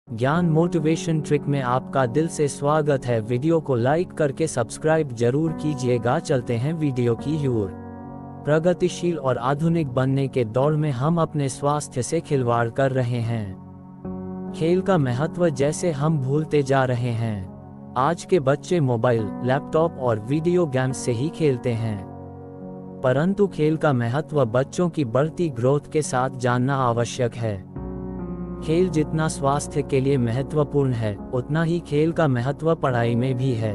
ज्ञान motivation trick में आपका दिल से स्वागत है। वीडियो को लाइक करके सब्सक्राइब जरूर कीजिएगा। चलते हैं वीडियो की ओर। प्रगतिशील और आधुनिक बनने के दौर में हम अपने स्वास्थ्य से खिलवाड़ कर रहे हैं। खेल का महत्व जैसे हम भूलते जा रहे हैं। आज के बच्चे मोबाइल, लैपटॉप और वीडियो गेम्स से ही खेलते हैं, परंतु खेल का महत्व बच्चों की बढ़ती ग्रोथ के साथ जानना आवश्यक है। खेल जितना स्वास्थ्य के लिए महत्वपूर्ण है, उतना ही खेल का महत्व पढ़ाई में भी है।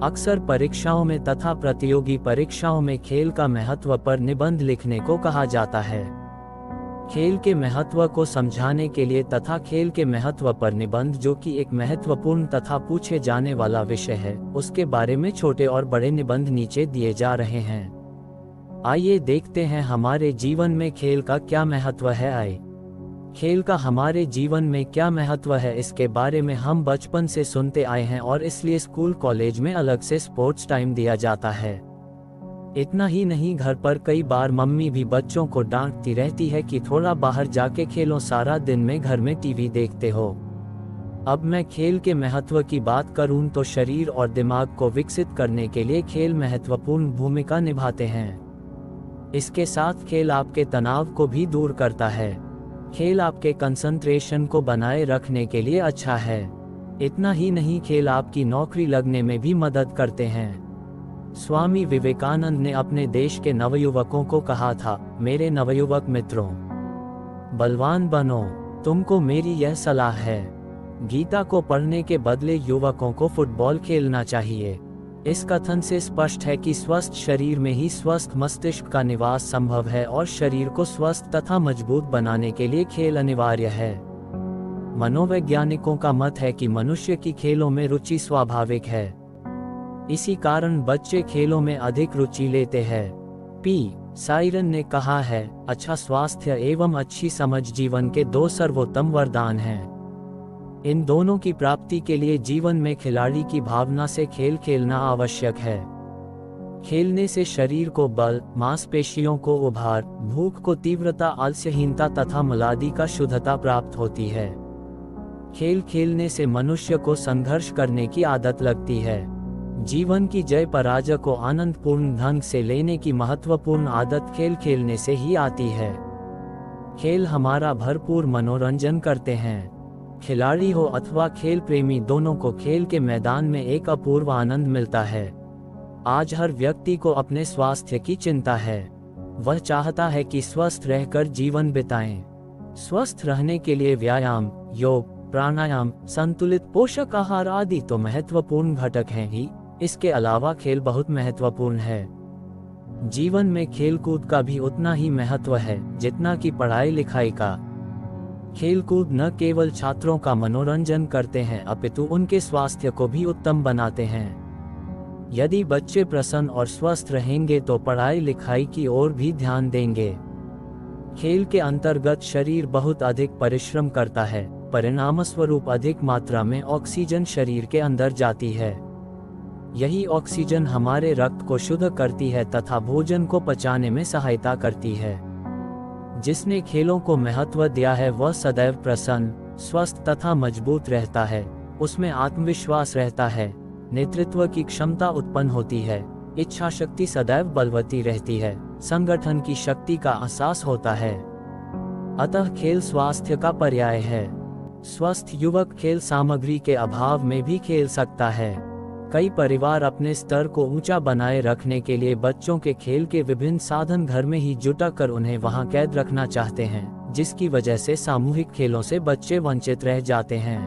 अक्सर परीक्षाओं में तथा प्रतियोगी परीक्षाओं में खेल का महत्व पर निबंध लिखने को कहा जाता है। खेल के महत्व को समझाने के लिए तथा खेल के महत्व पर निबंध, जो कि एक महत्वपूर्ण तथा पूछे जाने वाला विषय है, उसके बारे में छोटे और बड़े निबंध नीचे दिए जा रहे हैं। आइए देखते हैं हमारे जीवन में खेल का क्या महत्व है। खेल का हमारे जीवन में क्या महत्व है, इसके बारे में हम बचपन से सुनते आए हैं और इसलिए स्कूल कॉलेज में अलग से स्पोर्ट्स टाइम दिया जाता है। इतना ही नहीं, घर पर कई बार मम्मी भी बच्चों को डांटती रहती है कि थोड़ा बाहर जाके खेलो, सारा दिन में घर में टीवी देखते हो। अब मैं खेल के महत्व की बात करूं तो शरीर और दिमाग को विकसित करने के लिए खेल महत्वपूर्ण भूमिका निभाते हैं। इसके साथ खेल आपके तनाव को भी दूर करता है। खेल आपके कंसंट्रेशन को बनाए रखने के लिए अच्छा है। इतना ही नहीं, खेल आपकी नौकरी लगने में भी मदद करते हैं। स्वामी विवेकानंद ने अपने देश के नवयुवकों को कहा था, मेरे नवयुवक मित्रों, बलवान बनो। तुमको मेरी यह सलाह है। गीता को पढ़ने के बदले युवकों को फुटबॉल खेलना चाहिए। इस कथन से स्पष्ट है कि स्वस्थ शरीर में ही स्वस्थ मस्तिष्क का निवास संभव है और शरीर को स्वस्थ तथा मजबूत बनाने के लिए खेल अनिवार्य है। मनोवैज्ञानिकों का मत है कि मनुष्य की खेलों में रुचि स्वाभाविक है। इसी कारण बच्चे खेलों में अधिक रुचि लेते हैं। पी साइरन ने कहा है, अच्छा स्वास्थ्य एवं अच्छी समझ जीवन के दो सर्वोत्तम वरदान हैं। इन दोनों की प्राप्ति के लिए जीवन में खिलाड़ी की भावना से खेल खेलना आवश्यक है। खेलने से शरीर को बल, मांसपेशियों को उभार, भूख को तीव्रता, आलस्यहीनता तथा मुलादी का शुद्धता प्राप्त होती है। खेल खेलने से मनुष्य को संघर्ष करने की आदत लगती है। जीवन की जय पराजय को आनंदपूर्ण ढंग से लेने की महत्वपूर्ण आदत खेल खेलने से ही आती है। खेल हमारा भरपूर मनोरंजन करते हैं। खिलाड़ी हो अथवा खेल प्रेमी, दोनों को खेल के मैदान में एक अपूर्व आनंद मिलता है। आज हर व्यक्ति को अपने स्वास्थ्य की चिंता है। वह चाहता है कि स्वस्थ रहकर जीवन बिताएं। स्वस्थ रहने के लिए व्यायाम, योग, प्राणायाम, संतुलित पोषक आहार आदि तो महत्वपूर्ण घटक हैं ही, इसके अलावा खेल बहुत महत्वपूर्ण है। जीवन में खेलकूद का भी उतना ही महत्व है जितना कि पढ़ाई लिखाई का। खेलकूद न केवल छात्रों का मनोरंजन करते हैं, अपितु उनके स्वास्थ्य को भी उत्तम बनाते हैं। यदि बच्चे प्रसन्न और स्वस्थ रहेंगे तो पढ़ाई लिखाई की ओर भी ध्यान देंगे। खेल के अंतर्गत शरीर बहुत अधिक परिश्रम करता है, परिणामस्वरूप अधिक मात्रा में ऑक्सीजन शरीर के अंदर जाती है। यही ऑक्सीजन हमारे रक्त को शुद्ध करती है तथा भोजन को पचाने में सहायता करती है। जिसने खेलों को महत्व दिया है वह सदैव प्रसन्न, स्वस्थ तथा मजबूत रहता है। उसमें आत्मविश्वास रहता है, नेतृत्व की क्षमता उत्पन्न होती है, इच्छा शक्ति सदैव बलवती रहती है, संगठन की शक्ति का एहसास होता है। अतः खेल स्वास्थ्य का पर्याय है। स्वस्थ युवक खेल सामग्री के अभाव में भी खेल सकता है। कई परिवार अपने स्तर को ऊंचा बनाए रखने के लिए बच्चों के खेल के विभिन्न साधन घर में ही जुटा कर उन्हें वहां कैद रखना चाहते हैं, जिसकी वजह से सामूहिक खेलों से बच्चे वंचित रह जाते हैं।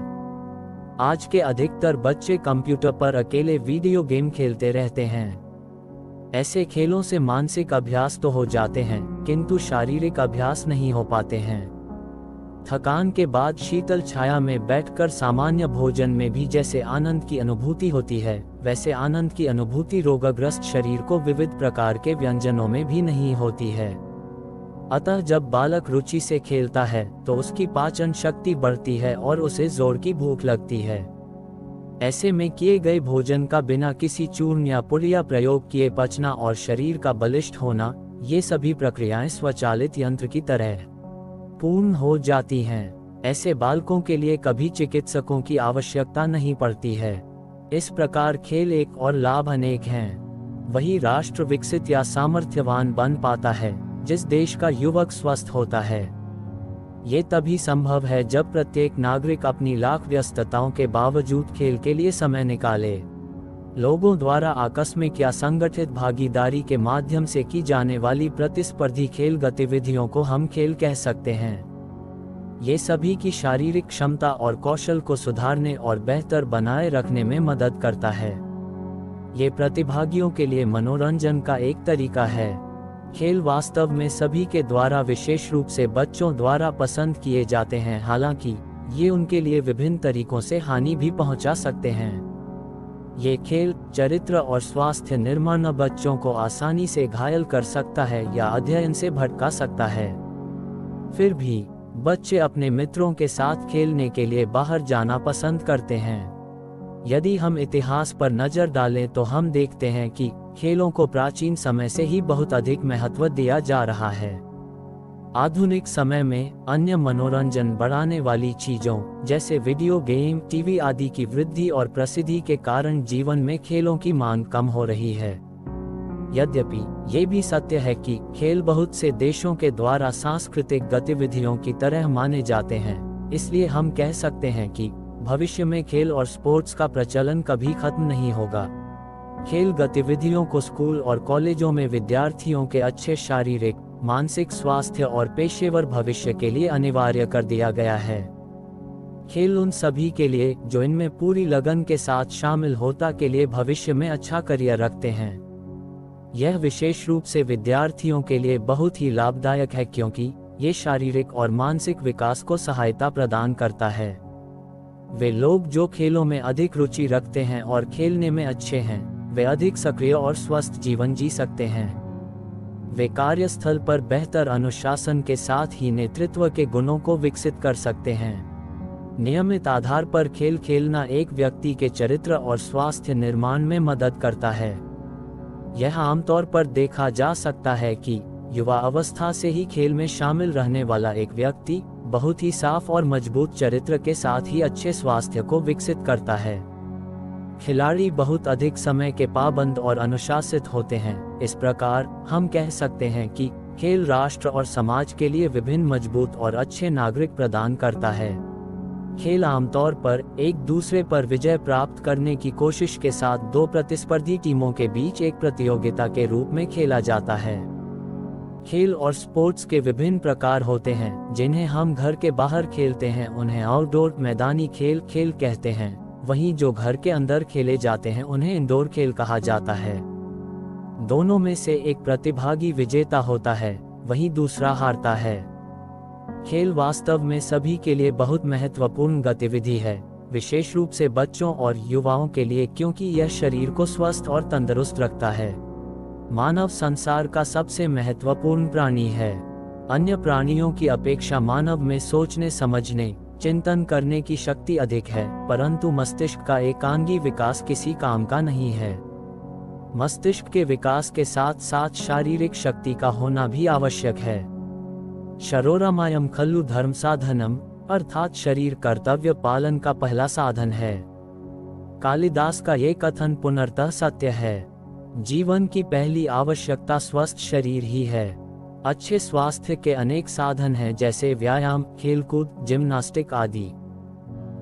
आज के अधिकतर बच्चे कंप्यूटर पर अकेले वीडियो गेम खेलते रहते हैं। ऐसे खेलों से मानसिक अभ्यास तो हो जाते हैं, किंतु शारीरिक अभ्यास नहीं हो पाते हैं। थकान के बाद शीतल छाया में बैठकर सामान्य भोजन में भी जैसे आनंद की अनुभूति होती है, वैसे आनंद की अनुभूति रोगग्रस्त शरीर को विविध प्रकार के व्यंजनों में भी नहीं होती है। अतः जब बालक रुचि से खेलता है तो उसकी पाचन शक्ति बढ़ती है और उसे जोर की भूख लगती है। ऐसे में किए गए भोजन का बिना किसी चूर्ण या पुड़िया प्रयोग किए पचना और शरीर का बलिष्ठ होना, ये सभी प्रक्रियाएं स्वचालित यंत्र की तरह पूर्ण हो जाती हैं। ऐसे बालकों के लिए कभी चिकित्सकों की आवश्यकता नहीं पड़ती है। इस प्रकार खेल एक और लाभ अनेक हैं। वही राष्ट्र विकसित या सामर्थ्यवान बन पाता है जिस देश का युवक स्वस्थ होता है। ये तभी संभव है जब प्रत्येक नागरिक अपनी लाख व्यस्तताओं के बावजूद खेल के लिए समय निकाले। लोगों द्वारा आकस्मिक या संगठित भागीदारी के माध्यम से की जाने वाली प्रतिस्पर्धी खेल गतिविधियों को हम खेल कह सकते हैं। ये सभी की शारीरिक क्षमता और कौशल को सुधारने और बेहतर बनाए रखने में मदद करता है। ये प्रतिभागियों के लिए मनोरंजन का एक तरीका है। खेल वास्तव में सभी के द्वारा विशेष रूप से बच्चों द्वारा पसंद किए जाते हैं, हालांकि ये उनके लिए विभिन्न तरीकों से हानि भी पहुंचा सकते हैं। ये खेल चरित्र और स्वास्थ्य निर्माण बच्चों को आसानी से घायल कर सकता है या अध्ययन से भटका सकता है। फिर भी बच्चे अपने मित्रों के साथ खेलने के लिए बाहर जाना पसंद करते हैं। यदि हम इतिहास पर नजर डालें तो हम देखते हैं कि खेलों को प्राचीन समय से ही बहुत अधिक महत्व दिया जा रहा है। आधुनिक समय में अन्य मनोरंजन बढ़ाने वाली चीजों जैसे वीडियो गेम, टीवी आदि की वृद्धि और प्रसिद्धि के कारण जीवन में खेलों की मांग कम हो रही है। यद्यपि ये भी सत्य है कि खेल बहुत से देशों के द्वारा सांस्कृतिक गतिविधियों की तरह माने जाते हैं, इसलिए हम कह सकते हैं कि भविष्य में खेल और स्पोर्ट्स का प्रचलन कभी खत्म नहीं होगा। खेल गतिविधियों को स्कूल और कॉलेजों में विद्यार्थियों के अच्छे शारीरिक, मानसिक स्वास्थ्य और पेशेवर भविष्य के लिए अनिवार्य कर दिया गया है। खेल उन सभी के लिए जो इनमें पूरी लगन के साथ शामिल होता के लिए भविष्य में अच्छा करियर रखते हैं। यह विशेष रूप से विद्यार्थियों के लिए बहुत ही लाभदायक है क्योंकि ये शारीरिक और मानसिक विकास को सहायता प्रदान करता है। वे लोग जो खेलों में अधिक रुचि रखते हैं और खेलने में अच्छे हैं, वे अधिक सक्रिय और स्वस्थ जीवन जी सकते हैं। वे कार्यस्थल पर बेहतर अनुशासन के साथ ही नेतृत्व के गुणों को विकसित कर सकते हैं। नियमित आधार पर खेल खेलना एक व्यक्ति के चरित्र और स्वास्थ्य निर्माण में मदद करता है। यह आमतौर पर देखा जा सकता है कि युवा अवस्था से ही खेल में शामिल रहने वाला एक व्यक्ति बहुत ही साफ और मजबूत चरित्र के साथ ही अच्छे स्वास्थ्य को विकसित करता है। खिलाड़ी बहुत अधिक समय के पाबंद और अनुशासित होते हैं। इस प्रकार हम कह सकते हैं कि खेल राष्ट्र और समाज के लिए विभिन्न मजबूत और अच्छे नागरिक प्रदान करता है। खेल आमतौर पर एक दूसरे पर विजय प्राप्त करने की कोशिश के साथ दो प्रतिस्पर्धी टीमों के बीच एक प्रतियोगिता के रूप में खेला जाता है। खेल और स्पोर्ट्स के विभिन्न प्रकार होते हैं। जिन्हें हम घर के बाहर खेलते हैं उन्हें आउटडोर मैदानी खेल कहते हैं। वहीं जो घर के अंदर खेले जाते हैं उन्हें इंडोर खेल कहा जाता है। दोनों में से एक प्रतिभागी विजेता होता है, वहीं दूसरा हारता है। खेल वास्तव में सभी के लिए बहुत महत्वपूर्ण गतिविधि है, विशेष रूप से बच्चों और युवाओं के लिए, क्योंकि यह शरीर को स्वस्थ और तंदुरुस्त रखता है। मानव संसार का सबसे महत्वपूर्ण प्राणी है। अन्य प्राणियों की अपेक्षा मानव में सोचने, समझने, चिंतन करने की शक्ति अधिक है, परंतु मस्तिष्क का एकांगी विकास किसी काम का नहीं है। मस्तिष्क के विकास के साथ साथ शारीरिक शक्ति का होना भी आवश्यक है। शरोरमायम खल्लु धर्म साधनम, अर्थात शरीर कर्तव्य पालन का पहला साधन है। कालिदास का ये कथन पुनर्तः सत्य है। जीवन की पहली आवश्यकता स्वस्थ शरीर ही है। अच्छे स्वास्थ्य के अनेक साधन हैं, जैसे व्यायाम, खेलकूद, जिम्नास्टिक आदि।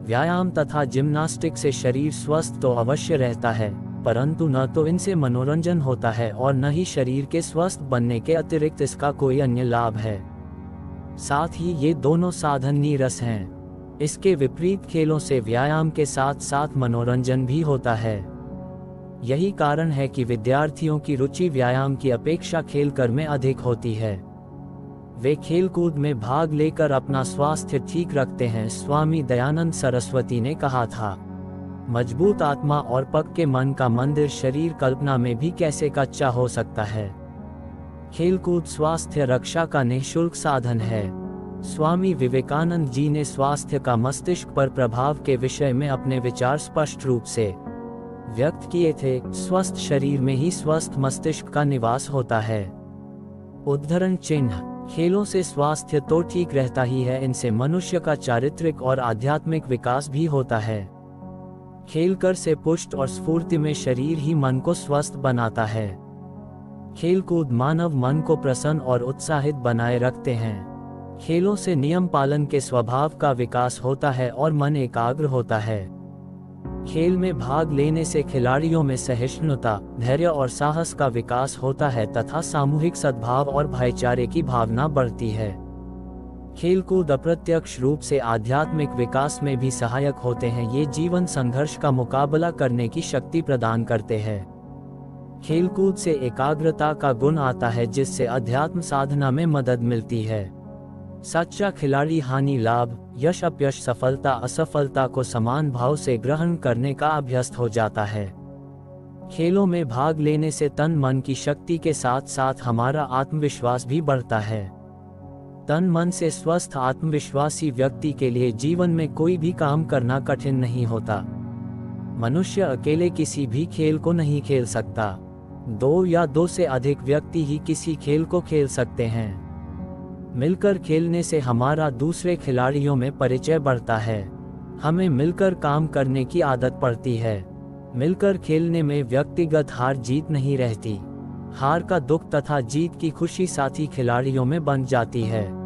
व्यायाम तथा जिम्नास्टिक से शरीर स्वस्थ तो अवश्य रहता है, परंतु न तो इनसे मनोरंजन होता है और न ही शरीर के स्वस्थ बनने के अतिरिक्त इसका कोई अन्य लाभ है। साथ ही ये दोनों साधन नीरस हैं। इसके विपरीत खेलों से व्यायाम के साथ साथ मनोरंजन भी होता है। यही कारण है कि विद्यार्थियों की रुचि व्यायाम की अपेक्षा खेलकर में अधिक होती है। वे खेलकूद में भाग लेकर अपना स्वास्थ्य ठीक रखते हैं। स्वामी दयानंद सरस्वती ने कहा था, मजबूत आत्मा और पक्के मन का मंदिर शरीर कल्पना में भी कैसे कच्चा हो सकता है। खेलकूद स्वास्थ्य रक्षा का निःशुल्क साधन है। स्वामी विवेकानंद जी ने स्वास्थ्य का मस्तिष्क पर प्रभाव के विषय में अपने विचार स्पष्ट रूप से व्यक्त किए थे। स्वस्थ शरीर में ही स्वस्थ मस्तिष्क का निवास होता है। उद्धरण चिन्ह, खेलों से स्वास्थ्य तो ठीक रहता ही है, इनसे मनुष्य का चारित्रिक और आध्यात्मिक विकास भी होता है। खेलकर से पुष्ट और स्फूर्ति में शरीर ही मन को स्वस्थ बनाता है। खेलकूद मानव मन को प्रसन्न और उत्साहित बनाए रखते हैं। खेलों से नियम पालन के स्वभाव का विकास होता है और मन एकाग्र होता है। खेल में भाग लेने से खिलाड़ियों में सहिष्णुता, धैर्य और साहस का विकास होता है तथा सामूहिक सद्भाव और भाईचारे की भावना बढ़ती है। खेलकूद अप्रत्यक्ष रूप से आध्यात्मिक विकास में भी सहायक होते हैं। ये जीवन संघर्ष का मुकाबला करने की शक्ति प्रदान करते हैं। खेलकूद से एकाग्रता का गुण आता है, जिससे अध्यात्म साधना में मदद मिलती है। सच्चा खिलाड़ी हानि लाभ, यश अपयश, सफलता असफलता को समान भाव से ग्रहण करने का अभ्यस्त हो जाता है। खेलों में भाग लेने से तन मन की शक्ति के साथ साथ हमारा आत्मविश्वास भी बढ़ता है। तन मन से स्वस्थ आत्मविश्वासी व्यक्ति के लिए जीवन में कोई भी काम करना कठिन नहीं होता। मनुष्य अकेले किसी भी खेल को नहीं खेल सकता। 2 या 2 से अधिक व्यक्ति ही किसी खेल को खेल सकते हैं। मिलकर खेलने से हमारा दूसरे खिलाड़ियों में परिचय बढ़ता है। हमें मिलकर काम करने की आदत पड़ती है। मिलकर खेलने में व्यक्तिगत हार जीत नहीं रहती। हार का दुख तथा जीत की खुशी साथी खिलाड़ियों में बन जाती है।